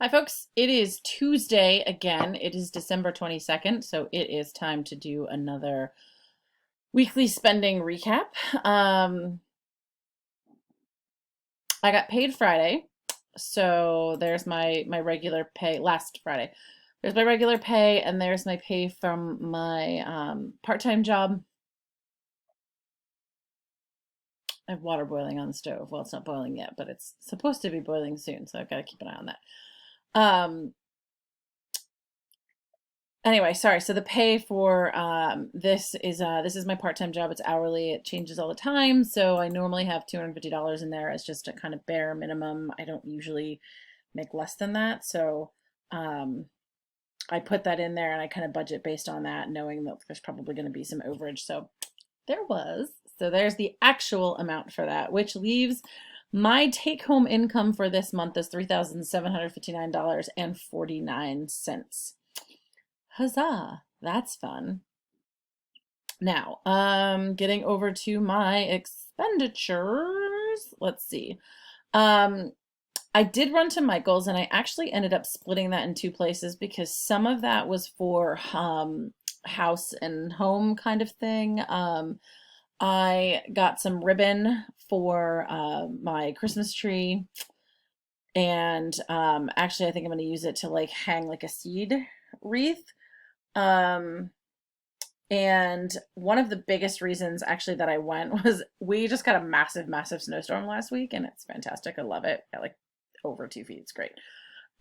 Hi, folks. It is Tuesday again. It is December 22nd, so it is time to do another weekly spending recap. I got paid Friday, so there's my regular pay last Friday. There's my regular pay, and there's my pay from my part-time job. I have water boiling on the stove. Well, it's not boiling yet, but it's supposed to be boiling soon, so I've got to keep an eye on that. Anyway, sorry. So the pay for this is my part-time job. It's hourly. It changes all the time. So I normally have $250 in there as just a kind of bare minimum. I don't usually make less than that. So um, I put that in there and I kind of budget based on that, knowing that there's probably going to be some overage. So there was. So there's the actual amount for that, which leaves my take-home income for this month is $3,759.49. Huzzah! That's fun. Now, getting over to my expenditures. Let's see. I did run to Michael's and I actually ended up splitting that in two places because some of that was for house and home kind of thing. I got some ribbon for my Christmas tree, and actually I think I'm going to use it to like hang like a seed wreath. Um, and one of the biggest reasons actually that I went was we just got a massive, massive snowstorm last week, and it's fantastic. I love it. At like over 2 feet. It's great.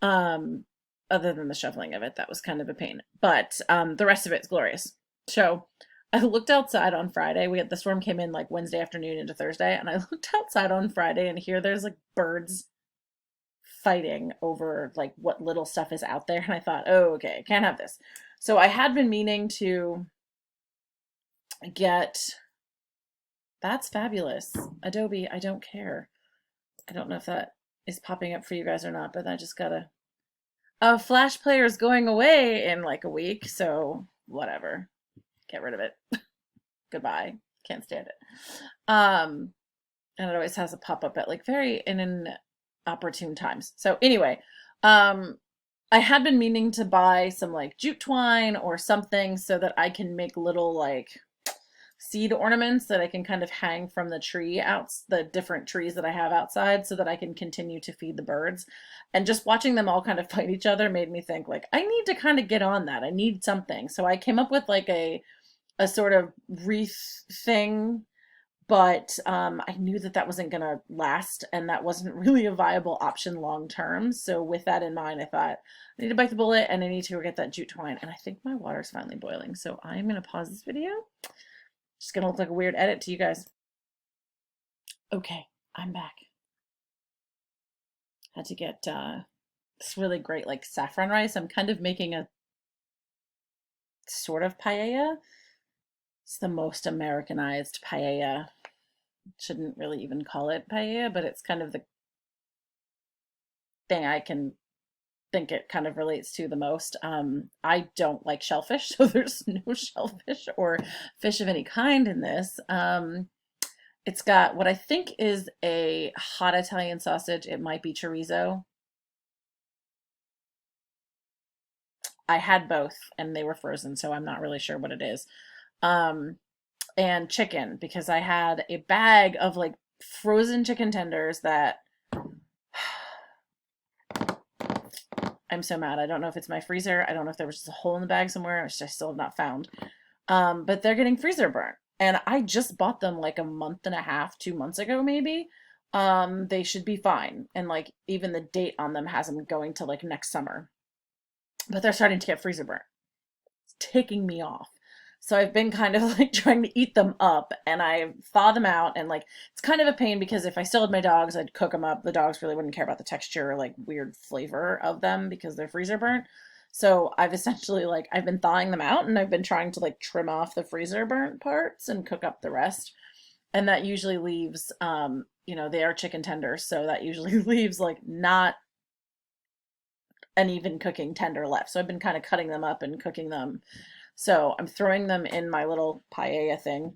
Um, Other than the shoveling of it, that was kind of a pain. But the rest of it's glorious. So I looked outside on Friday. The storm came in like Wednesday afternoon into Thursday, and I looked outside on Friday, and here there's like birds fighting over like what little stuff is out there. And I thought, oh, okay, I can't have this. So I had been meaning to get, that's fabulous. Adobe, I don't care. I don't know if that is popping up for you guys or not, but I just gotta, Flash Player is going away in like a week, so whatever. Get rid of it. Goodbye. Can't stand it. And it always has a pop up at like very in opportune times. So anyway, I had been meaning to buy some like jute twine or something so that I can make little like seed ornaments that I can kind of hang from the tree out, the different trees that I have outside, so that I can continue to feed the birds. And just watching them all kind of fight each other made me think like I need to kind of get on that. I need something. So I came up with like a sort of wreath thing, but I knew that that wasn't gonna last, and that wasn't really a viable option long term. So with that in mind, I thought I need to bite the bullet and I need to go get that jute twine. And I think my water's finally boiling, so I'm gonna pause this video. Just gonna look like a weird edit to you guys. Okay, I'm back. Had to get this really great like saffron rice. I'm kind of making a sort of paella. It's the most Americanized paella. Shouldn't really even call it paella, but it's kind of the thing I can think it kind of relates to the most. I don't like shellfish, so there's no shellfish or fish of any kind in this. It's got what I think is a hot Italian sausage. It might be chorizo. I had both and they were frozen, so I'm not really sure what it is. Um, and chicken, because I had a bag of like frozen chicken tenders that I'm so mad. I don't know if it's my freezer. I don't know if there was just a hole in the bag somewhere, which I still have not found. But they're getting freezer burnt. And I just bought them like a month and a half, 2 months ago, maybe. They should be fine. And like even the date on them has them going to like next summer. But they're starting to get freezer burnt. It's taking me off. So I've been kind of like trying to eat them up, and I thaw them out, and like it's kind of a pain because if I still had my dogs, I'd cook them up. The dogs really wouldn't care about the texture or like weird flavor of them because they're freezer burnt. So I've essentially like I've been thawing them out, and I've been trying to like trim off the freezer burnt parts and cook up the rest. And that usually leaves they are chicken tenders, so that usually leaves like not an even cooking tender left. So I've been kind of cutting them up and cooking them. So I'm throwing them in my little paella thing.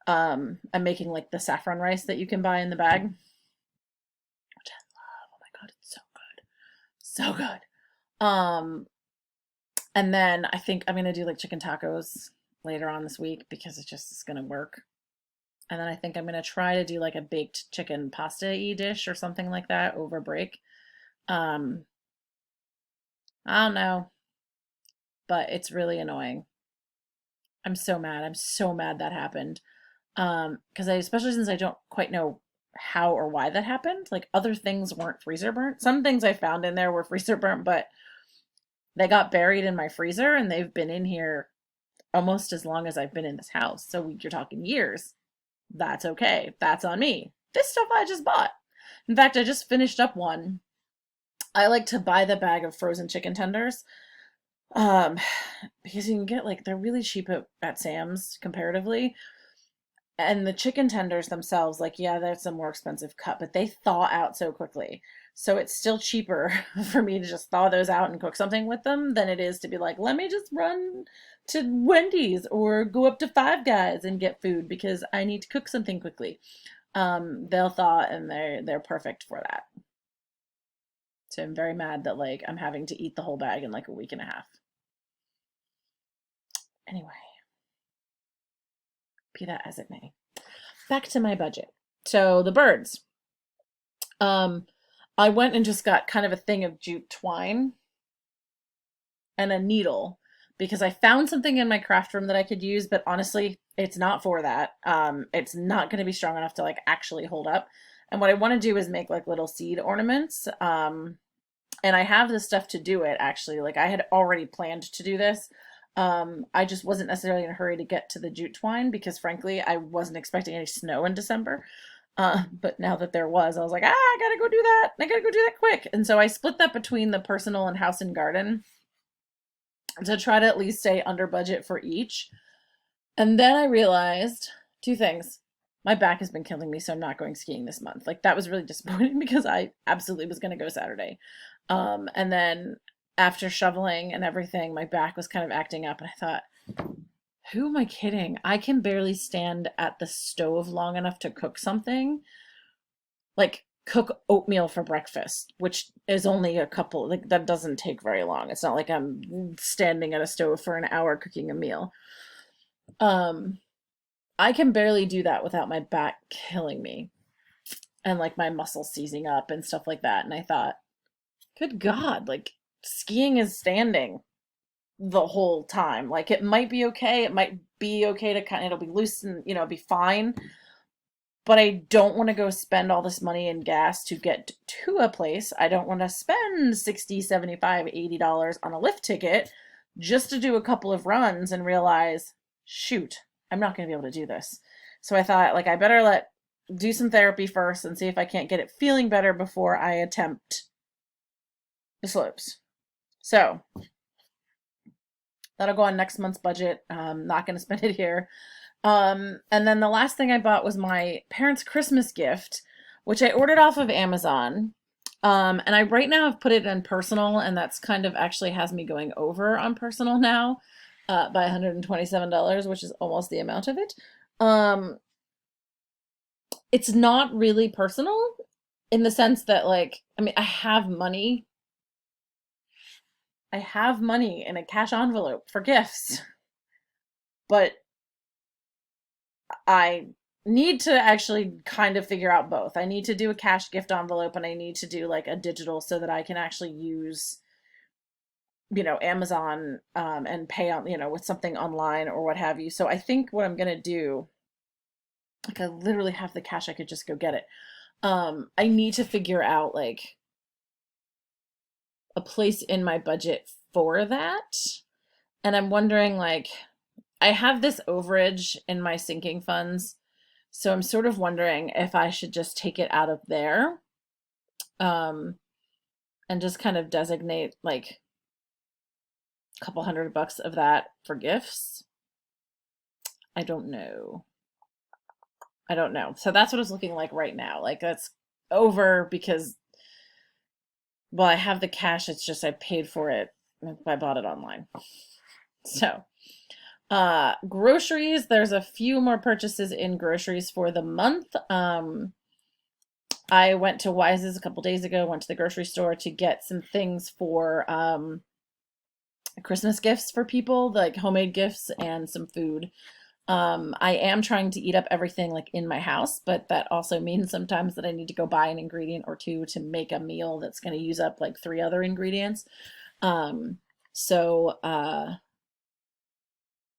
I'm making like the saffron rice that you can buy in the bag, which I love. Oh my God, it's so good. So good. Um, and then I think I'm gonna do like chicken tacos later on this week because it just is gonna work. And then I think I'm gonna try to do like a baked chicken pasta-y dish or something like that over break. Um, I don't know, but it's really annoying. I'm so mad. I'm so mad that happened. Because especially since I don't quite know how or why that happened. Like other things weren't freezer burnt. Some things I found in there were freezer burnt, but they got buried in my freezer and they've been in here almost as long as I've been in this house. So you're talking years. That's okay. That's on me. This stuff I just bought. In fact, I just finished up one. I like to buy the bag of frozen chicken tenders. Um, because you can get like they're really cheap at Sam's comparatively. And the chicken tenders themselves, like, yeah, that's a more expensive cut, but they thaw out so quickly. So it's still cheaper for me to just thaw those out and cook something with them than it is to be like, let me just run to Wendy's or go up to Five Guys and get food because I need to cook something quickly. They'll thaw and they're perfect for that. So I'm very mad that like I'm having to eat the whole bag in like a week and a half. Anyway, be that as it may. Back to my budget. So the birds. Um, I went and just got kind of a thing of jute twine and a needle because I found something in my craft room that I could use, but honestly, it's not for that. It's not going to be strong enough to like actually hold up. And what I want to do is make like little seed ornaments. And I have the stuff to do it actually. Like I had already planned to do this. I just wasn't necessarily in a hurry to get to the jute twine because frankly, I wasn't expecting any snow in December. But now that there was, I was like, I gotta go do that. I gotta go do that quick. And so I split that between the personal and house and garden to try to at least stay under budget for each. And then I realized two things. My back has been killing me, so I'm not going skiing this month. Like that was really disappointing because I absolutely was gonna go Saturday. And then after shoveling and everything, my back was kind of acting up, and I thought, who am I kidding? I can barely stand at the stove long enough to cook something. Like cook oatmeal for breakfast, which is only a couple, like that doesn't take very long. It's not like I'm standing at a stove for an hour cooking a meal. Um, I can barely do that without my back killing me and like my muscles seizing up and stuff like that. And I thought, good God, like skiing is standing the whole time. Like it might be okay. It might be okay to kind of, it'll be loose and, be fine. But I don't want to go spend all this money in gas to get to a place. I don't want to spend 60, 75, $80 on a lift ticket just to do a couple of runs and realize, shoot, I'm not going to be able to do this. So I thought like I better do some therapy first and see if I can't get it feeling better before I attempt the slopes. So that'll go on next month's budget. Not going to spend it here. And then the last thing I bought was my parents' Christmas gift, which I ordered off of Amazon. And I right now have put it in personal, and that's kind of actually has me going over on personal now by $127, which is almost the amount of it. It's not really personal in the sense that, like, I mean, I have money. I have money in a cash envelope for gifts, but I need to actually kind of figure out both. I need to do a cash gift envelope and I need to do like a digital so that I can actually use, Amazon and pay on, with something online or what have you. So I think what I'm going to do, like I literally have the cash, I could just go get it. I need to figure out like a place in my budget for that. And I'm wondering like, I have this overage in my sinking funds. So I'm sort of wondering if I should just take it out of there, and just kind of designate like a couple $100 of that for gifts. I don't know. So that's what it's looking like right now. Like that's over because, well, I have the cash. It's just I paid for it. I bought it online. So groceries, there's a few more purchases in groceries for the month. I went to Wise's a couple days ago, went to the grocery store to get some things for Christmas gifts for people, like homemade gifts and some food. I am trying to eat up everything like in my house, but that also means sometimes that I need to go buy an ingredient or two to make a meal that's going to use up like three other ingredients. Um, so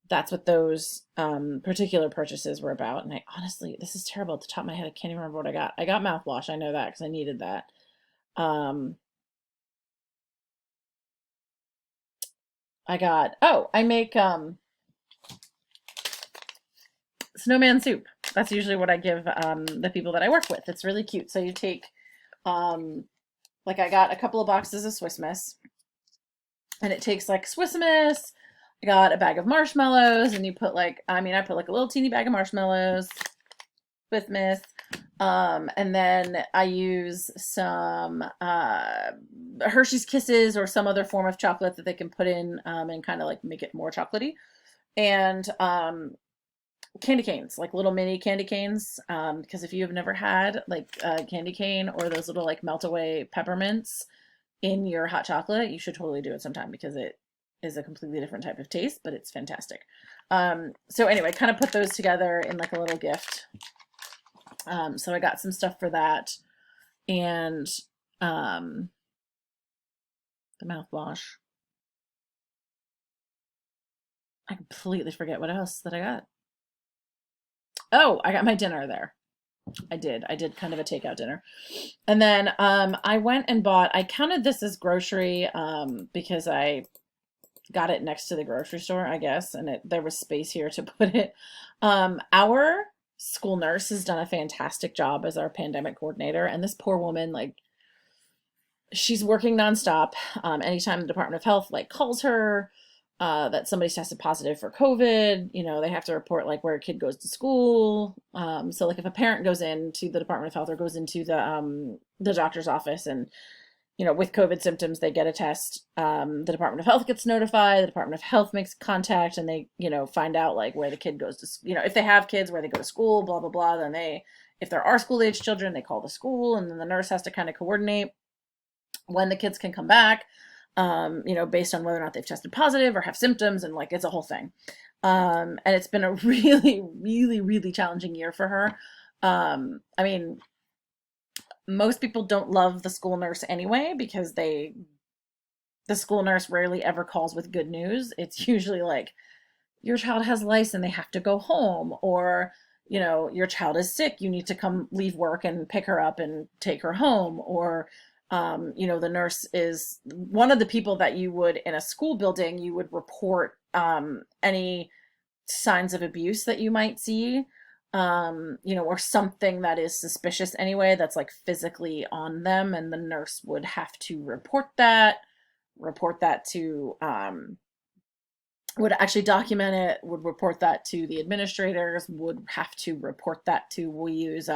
that's what those particular purchases were about. And I honestly, this is terrible at the top of my head. I can't even remember what I got. I got mouthwash. I know that because I needed that. Um, I make snowman soup. That's usually what I give the people that I work with. It's really cute. So you take, um, like I got a couple of boxes of Swiss Miss, and it takes like Swiss Miss. I got a bag of marshmallows, and you put like, I put like a little teeny bag of marshmallows, Swiss Miss, and then I use some Hershey's Kisses or some other form of chocolate that they can put in and kind of like make it more chocolatey, and candy canes, like little mini candy canes. Because if you have never had like a candy cane or those little like melt away peppermints in your hot chocolate, you should totally do it sometime because it is a completely different type of taste, but it's fantastic. So anyway, kind of put those together in like a little gift. So I got some stuff for that, and um, the mouthwash. I completely forget what else that I got. Oh, I got my dinner there. I did. I did kind of a takeout dinner. And then I went and bought, I counted this as grocery because I got it next to the grocery store, I guess, and there was space here to put it. Our school nurse has done a fantastic job as our pandemic coordinator, and this poor woman, like, she's working nonstop. Anytime the Department of Health like calls her that somebody's tested positive for COVID, they have to report like where a kid goes to school. So like if a parent goes into the Department of Health or goes into the doctor's office and with COVID symptoms, they get a test. The Department of Health gets notified. The Department of Health makes contact, and they find out like where the kid goes to if they have kids, where they go to school, blah blah blah. Then if there are school age children, they call the school, and then the nurse has to kind of coordinate when the kids can come back, based on whether or not they've tested positive or have symptoms, and like it's a whole thing. And it's been a really, really, really challenging year for her. I mean, most people don't love the school nurse anyway because the school nurse rarely ever calls with good news. It's usually like your child has lice and they have to go home, or your child is sick, you need to come leave work and pick her up and take her home, or the nurse is one of the people that you would in a school building, you would report any signs of abuse that you might see, or something that is suspicious anyway, that's like physically on them, and the nurse would have to report that to would actually document it, would report that to the administrators, would have to report that to, we use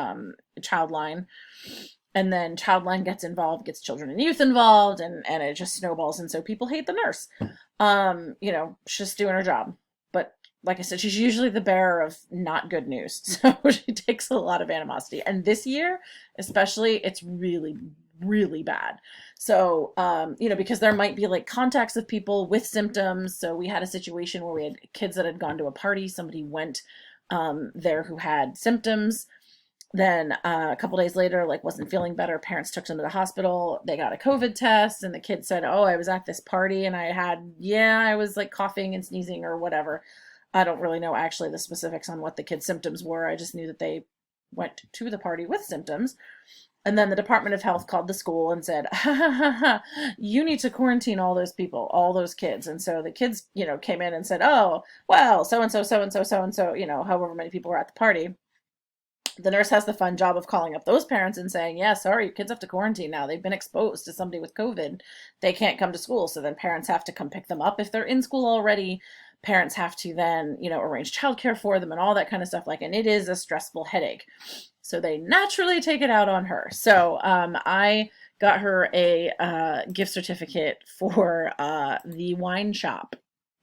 Childline, and then Childline gets involved, gets children and youth involved, and it just snowballs, and so people hate the nurse. She's just doing her job, but like I said, she's usually the bearer of not good news, so she takes a lot of animosity, and this year especially, it's really, really bad. So because there might be like contacts of people with symptoms. So we had a situation where we had kids that had gone to a party, somebody went there who had symptoms, then a couple days later, like wasn't feeling better, parents took them to the hospital, they got a COVID test, and the kid said, oh, I was at this party and I was like coughing and sneezing or whatever. I don't really know actually the specifics on what the kid's symptoms were. I just knew that they went to the party with symptoms. And then the Department of Health called the school and said, ha, ha, ha, ha, you need to quarantine all those people, all those kids. And so the kids, came in and said, oh, well, so-and-so, so-and-so, so-and-so, however many people were at the party. The nurse has the fun job of calling up those parents and saying, yeah, sorry, your kids have to quarantine now. They've been exposed to somebody with COVID. They can't come to school. So then parents have to come pick them up. If they're in school already, parents have to then, arrange childcare for them and all that kind of stuff. And it is a stressful headache. So they naturally take it out on her. So I got her a gift certificate for the wine shop,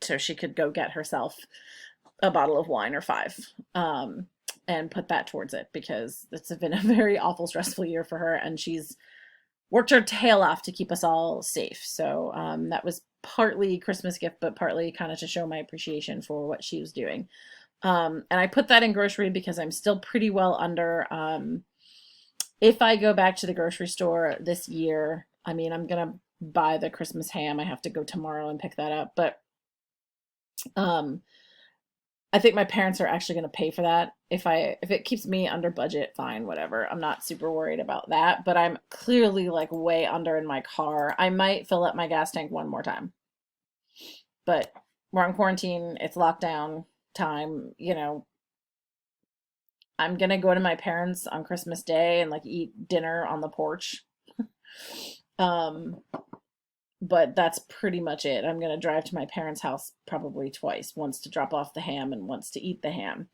so she could go get herself a bottle of wine or five. and put that towards it, because it's been a very awful, stressful year for her, and she's worked her tail off to keep us all safe. So that was partly Christmas gift, but partly kind of to show my appreciation for what she was doing. And I put that in grocery because I'm still pretty well under. If I go back to the grocery store this year, I mean, I'm gonna buy the Christmas ham. I have to go tomorrow and pick that up, but um, I think my parents are actually going to pay for that. If it keeps me under budget, fine, whatever. I'm not super worried about that, but I'm clearly like way under in my car. I might fill up my gas tank one more time. But we're on quarantine, it's lockdown time, you know. I'm going to go to my parents on Christmas Day and like eat dinner on the porch. Um but that's pretty much it. I'm going to drive to my parents' house probably twice, once to drop off the ham and once to eat the ham.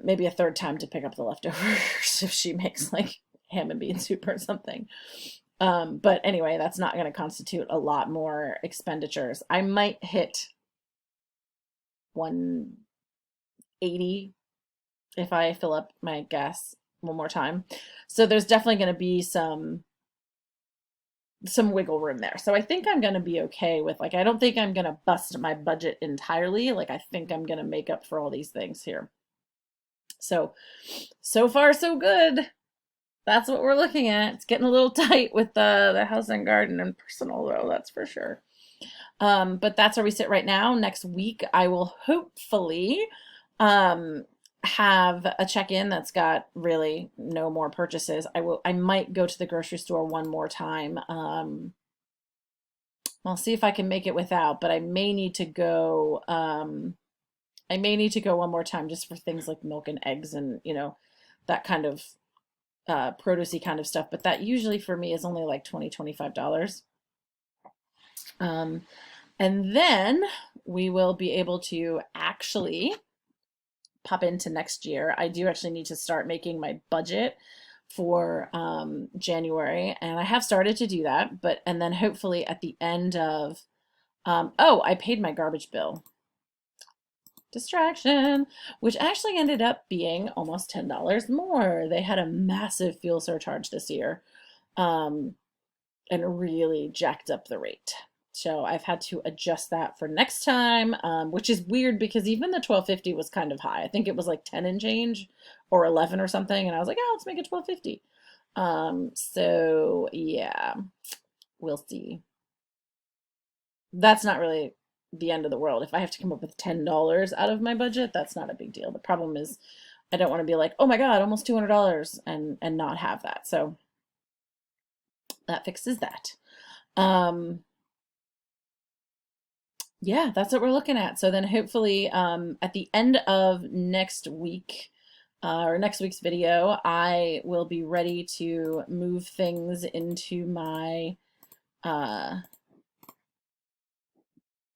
Maybe a third time to pick up the leftovers if she makes like ham and bean soup or something. But anyway, that's not going to constitute a lot more expenditures. I might hit 180 if I fill up my gas one more time. So there's definitely going to be some wiggle room there. So I think I'm going to be okay with, like, I don't think I'm going to bust my budget entirely. Like, I think I'm going to make up for all these things here. So far so good. That's what we're looking at. It's getting a little tight with the house and garden and personal, though, that's for sure. But that's where we sit right now. Next week, I will hopefully have a check-in that's got really no more purchases. I might go to the grocery store one more time. I'll see if I can make it without, but I may need to go one more time just for things like milk and eggs and, you know, that kind of produce-y kind of stuff. But that usually for me is only like $25. And then we will be able to actually pop into next year. I do actually need to start making my budget for January, and I have started to do that, and then hopefully at the end of oh, I paid my garbage bill. Distraction, which actually ended up being almost $10 more. They had a massive fuel surcharge this year, and really jacked up the rate. So I've had to adjust that for next time, which is weird because even the $12.50 was kind of high. I think it was like 10 and change or 11 or something. And I was like, oh, let's make it $12.50. So yeah, we'll see. That's not really the end of the world. If I have to come up with $10 out of my budget, that's not a big deal. The problem is I don't want to be like, oh my God, almost $200 and not have that. So that fixes that. Yeah, that's what we're looking at. So then hopefully at the end of next week or next week's video, I will be ready to move things into my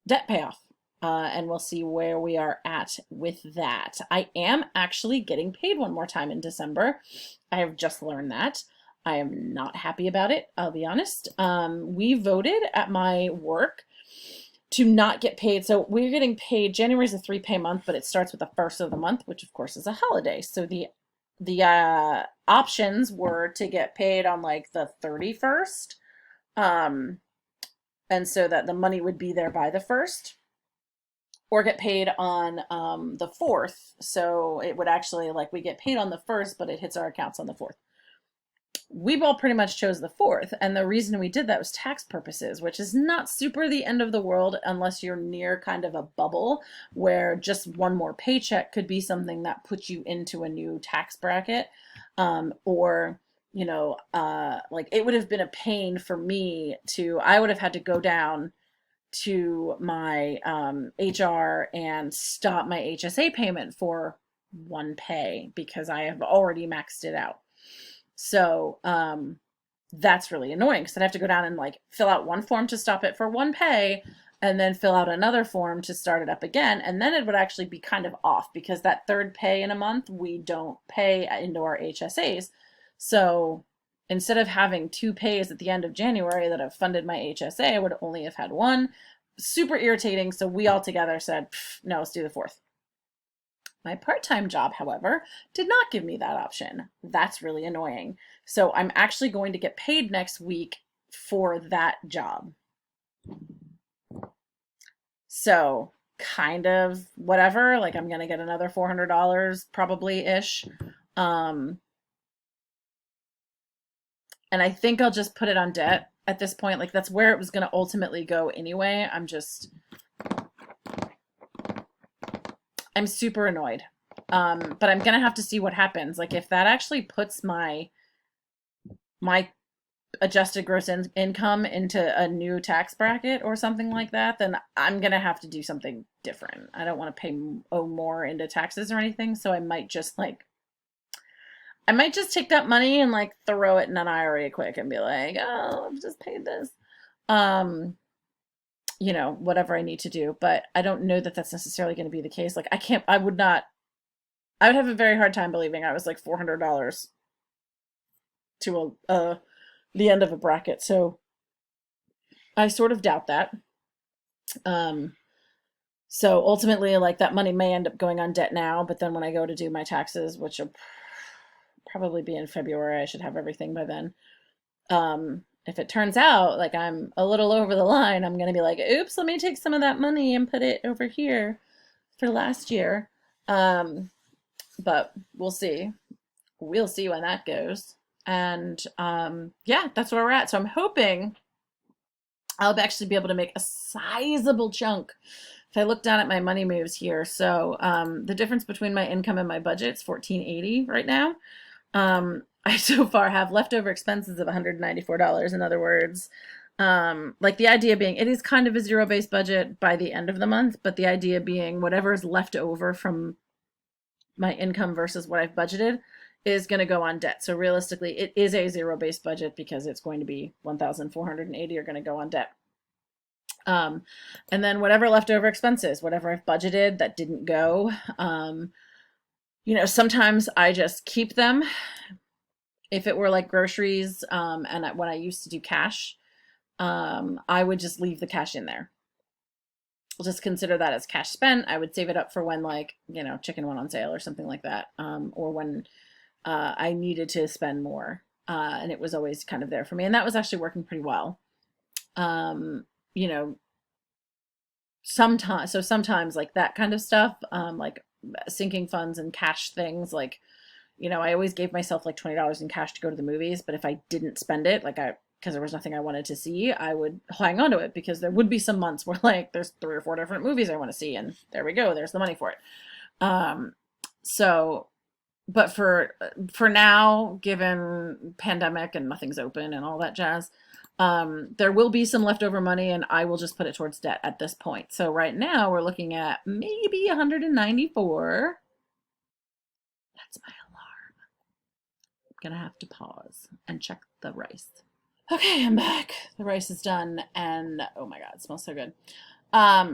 debt payoff. And we'll see where we are at with that. I am actually getting paid one more time in December. I have just learned that. I am not happy about it, I'll be honest. We voted at my work to not get paid. So we're getting paid, January is a 3-pay month, but it starts with the first of the month, which of course is a holiday. So the options were to get paid on like the 31st. And so that the money would be there by the 1st, or get paid on the 4th. So it would actually, like, we get paid on the 1st, but it hits our accounts on the 4th. We all pretty much chose the 4th, and the reason we did that was tax purposes, which is not super the end of the world unless you're near kind of a bubble where just one more paycheck could be something that puts you into a new tax bracket, or you know, like it would have been a pain for me I would have had to go down to my HR and stop my HSA payment for one pay because I have already maxed it out. So that's really annoying because I'd have to go down and like fill out one form to stop it for one pay and then fill out another form to start it up again. And then it would actually be kind of off because that third pay in a month, we don't pay into our HSAs. So instead of having 2 pays at the end of January that have funded my HSA, I would only have had one. Super irritating. So we all together said, no, let's do the 4th. My part-time job, however, did not give me that option. That's really annoying. So I'm actually going to get paid next week for that job. So kind of whatever, like I'm gonna get another $400 probably-ish. Um, and I think I'll just put it on debt at this point. Like that's where it was gonna ultimately go anyway. I'm super annoyed. But I'm gonna have to see what happens. Like if that actually puts my adjusted gross income into a new tax bracket or something like that, then I'm gonna have to do something different. I don't want to owe more into taxes or anything, so I might just take that money and like throw it in an IRA quick and be like, oh, I've just paid this. Whatever I need to do, but I don't know that that's necessarily going to be the case. Like I would have a very hard time believing I was like $400 to the end of a bracket. So I sort of doubt that. So ultimately, like that money may end up going on debt now, but then when I go to do my taxes, which will probably be in February, I should have everything by then. If it turns out like I'm a little over the line, I'm going to be like, oops, let me take some of that money and put it over here for last year. But we'll see. We'll see when that goes. And yeah, that's where we're at. So I'm hoping I'll actually be able to make a sizable chunk if I look down at my money moves here. So the difference between my income and my budget is $1,480 right now. I so far have leftover expenses of $194. In other words, like the idea being it is kind of a zero-based budget by the end of the month, but the idea being whatever is left over from my income versus what I've budgeted is going to go on debt. So realistically, it is a zero-based budget because it's going to be 1,480 are going to go on debt. And then whatever leftover expenses, whatever I've budgeted that didn't go, sometimes I just keep them. If it were like groceries, and when I used to do cash, I would just leave the cash in there. I'll just consider that as cash spent. I would save it up for when chicken went on sale or something like that, or when I needed to spend more, and it was always kind of there for me, and that was actually working pretty well. Sometimes like that kind of stuff, like sinking funds and cash things, like I always gave myself like $20 in cash to go to the movies, but if I didn't spend it, because there was nothing I wanted to see, I would hang on to it because there would be some months where like there's 3 or 4 different movies I want to see, and there we go, there's the money for it. But for now, given pandemic and nothing's open and all that jazz, there will be some leftover money, and I will just put it towards debt at this point. So right now we're looking at maybe 194. That's my alarm. I'm gonna have to pause and check the rice. Okay, I'm back. The rice is done, and oh my god, it smells so good.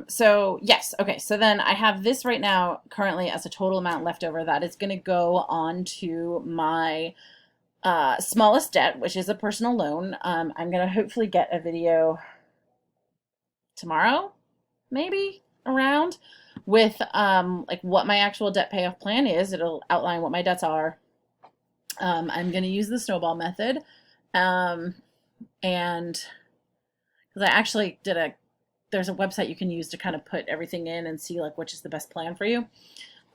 So yes, okay, so then I have this right now currently as a total amount left over that is going to go on to my smallest debt, which is a personal loan. I'm going to hopefully get a video tomorrow, maybe around, with like what my actual debt payoff plan is. It'll outline what my debts are. I'm going to use the snowball method, and because I actually there's a website you can use to kind of put everything in and see like which is the best plan for you.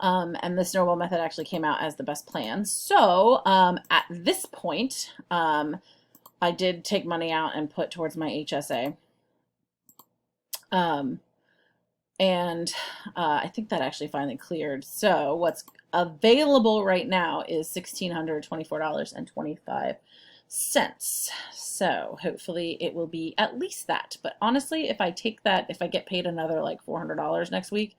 And the snowball method actually came out as the best plan. So at this point, I did take money out and put towards my HSA. And I think that actually finally cleared. So what's available right now is $1,624.25. So hopefully it will be at least that. But honestly, if I get paid another like $400 next week,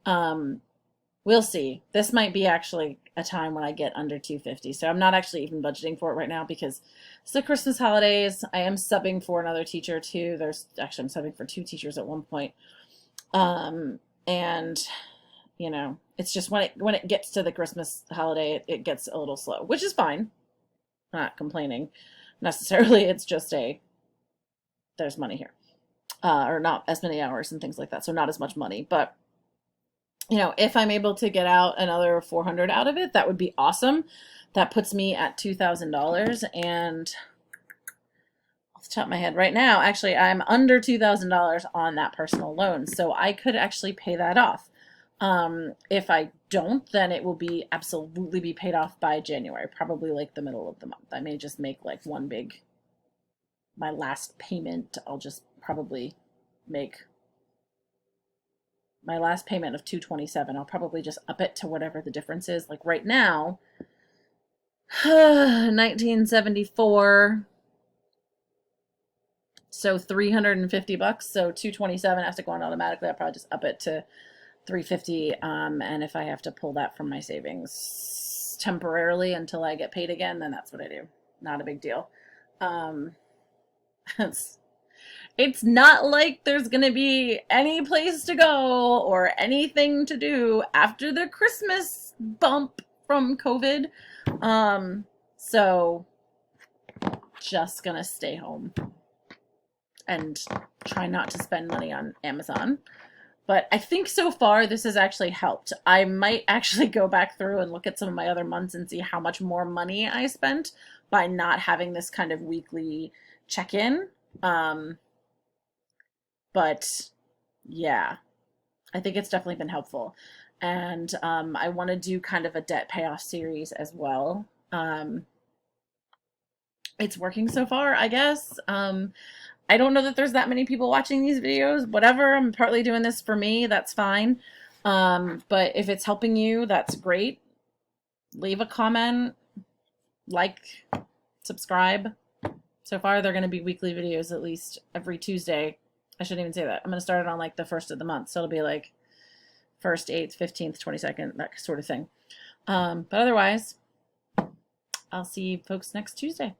we'll see. This might be actually a time when I get under 250. So I'm not actually even budgeting for it right now because it's the Christmas holidays. I am subbing for another teacher too. I'm subbing for 2 teachers at one point. And it's just when it gets to the Christmas holiday, it gets a little slow, which is fine. I'm not complaining necessarily. It's just there's money here, or not as many hours and things like that. So not as much money, but you know, if I'm able to get out another 400 out of it, that would be awesome. That puts me at $2,000. And off the top of my head right now, actually, I'm under $2,000 on that personal loan. So I could actually pay that off. If I don't, then it will be absolutely be paid off by January, probably like the middle of the month. I may just make like one big, my last payment. I'll just probably make my last payment of 227. I'll probably just up it to whatever the difference is. Like right now, 1974. So $350. So 227 has to go on automatically. I'll probably just up it to 350. And if I have to pull that from my savings temporarily until I get paid again, then that's what I do. Not a big deal. It's it's not like there's gonna be any place to go or anything to do after the Christmas bump from COVID. So just gonna stay home and try not to spend money on Amazon. But I think so far this has actually helped. I might actually go back through and look at some of my other months and see how much more money I spent by not having this kind of weekly check-in. But yeah, I think it's definitely been helpful. And I want to do kind of a debt payoff series as well. It's working so far, I guess. I don't know that there's that many people watching these videos. Whatever, I'm partly doing this for me. That's fine. But if it's helping you, that's great. Leave a comment, like, subscribe. So far, they're going to be weekly videos at least every Tuesday. I shouldn't even say that. I'm going to start it on like the first of the month. So it'll be like 1st, 8th, 15th, 22nd, that sort of thing. But otherwise, I'll see you folks next Tuesday.